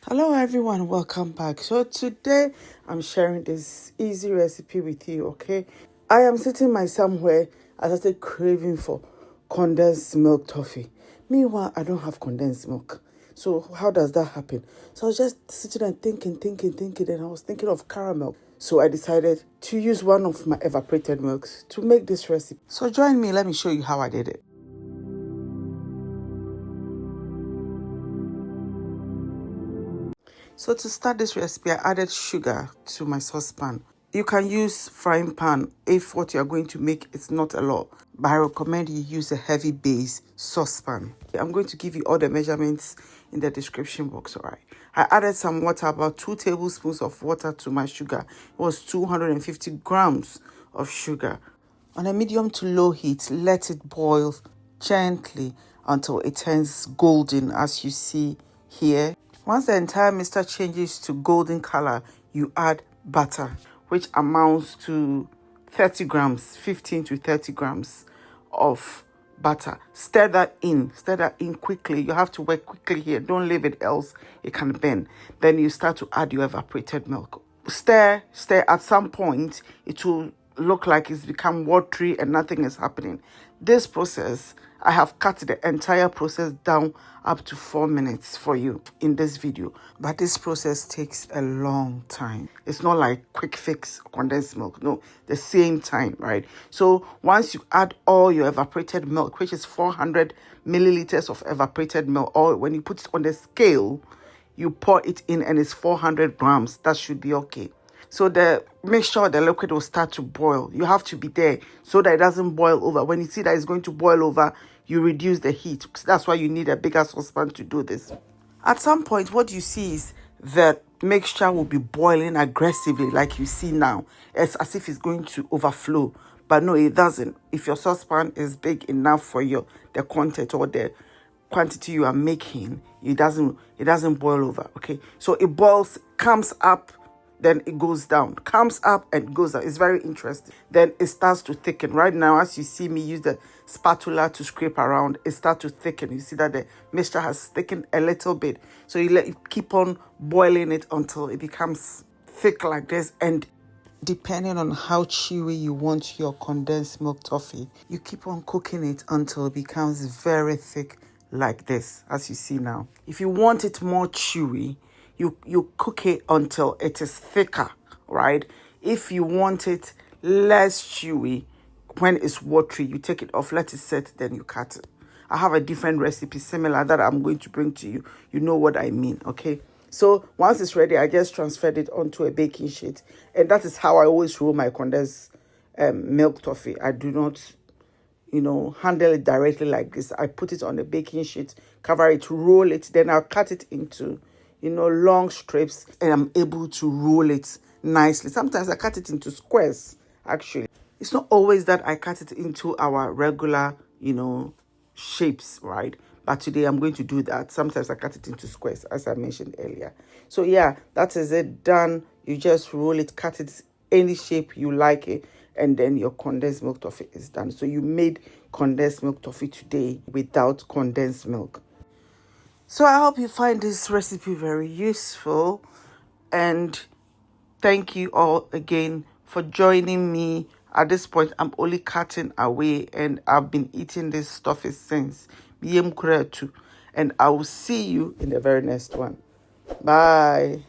Hello everyone, welcome back. So today I'm sharing this easy recipe with you, okay? I am sitting my somewhere. I started craving for condensed milk toffee. Meanwhile, I don't have condensed milk. So how does that happen? So I was just sitting and thinking, and I was thinking of caramel. So I decided to use one of my evaporated milks to make this recipe. So join me, let me show you how I did it. So to start this recipe, I added sugar to my saucepan. You can use frying pan if what you're going to make is not a lot, but I recommend you use a heavy base saucepan. I'm going to give you all the measurements in the description box, all right? I added some water, about 2 tablespoons of water to my sugar. It was 250 grams of sugar. On a medium to low heat, let it boil gently until it turns golden, as you see here. Once the entire mixture changes to golden color, you add butter, which amounts to 30 grams, 15 to 30 grams of butter. Stir that in quickly. You have to work quickly here. Don't leave it, else it can burn. Then you start to add your evaporated milk. Stir. At some point, it will look like it's become watery and nothing is happening. This process, I have cut the entire process down up to 4 minutes for you in this video. But this process takes a long time. It's not like quick fix condensed milk. No, the same time, right? So once you add all your evaporated milk, which is 400 milliliters of evaporated milk, or when you put it on the scale, you pour it in and it's 400 grams. That should be okay. So make sure the liquid will start to boil. You have to be there so that it doesn't boil over. When you see that it's going to boil over, you reduce the heat. That's why you need a bigger saucepan to do this. At some point, what you see is the mixture will be boiling aggressively, like you see now. It's as if it's going to overflow. But no, it doesn't. If your saucepan is big enough for the content or the quantity you are making, it doesn't boil over. Okay, so it boils, comes up, then it goes down, comes up and goes down. It's very interesting. Then it starts to thicken. Right now, as you see me use the spatula to scrape around, it starts to thicken. You see that the mixture has thickened a little bit. So you keep on boiling it until it becomes thick like this. And depending on how chewy you want your condensed milk toffee, you keep on cooking it until it becomes very thick like this, as you see now. If you want it more chewy, you cook it until it is thicker, right? If you want it less chewy, when it's watery, you take it off, let it set, then you cut it. I have a different recipe similar that I'm going to bring to you. You know what I mean, okay? So once it's ready, I just transferred it onto a baking sheet. And that is how I always roll my condensed milk toffee. I do not, handle it directly like this. I put it on a baking sheet, cover it, roll it, then I'll cut it into long strips, and I'm able to roll it nicely. Sometimes I cut it into squares, actually. It's not always that I cut it into our regular, shapes, right? But today I'm going to do that. Sometimes I cut it into squares, as I mentioned earlier. So yeah, that is it, done. You just roll it, cut it any shape you like it, and then your condensed milk toffee is done. So you made condensed milk toffee today without condensed milk. So I hope you find this recipe very useful, and thank you all again for joining me. At this point, I'm only cutting away, and I've been eating this stuff since. And I will see you in the very next one. Bye.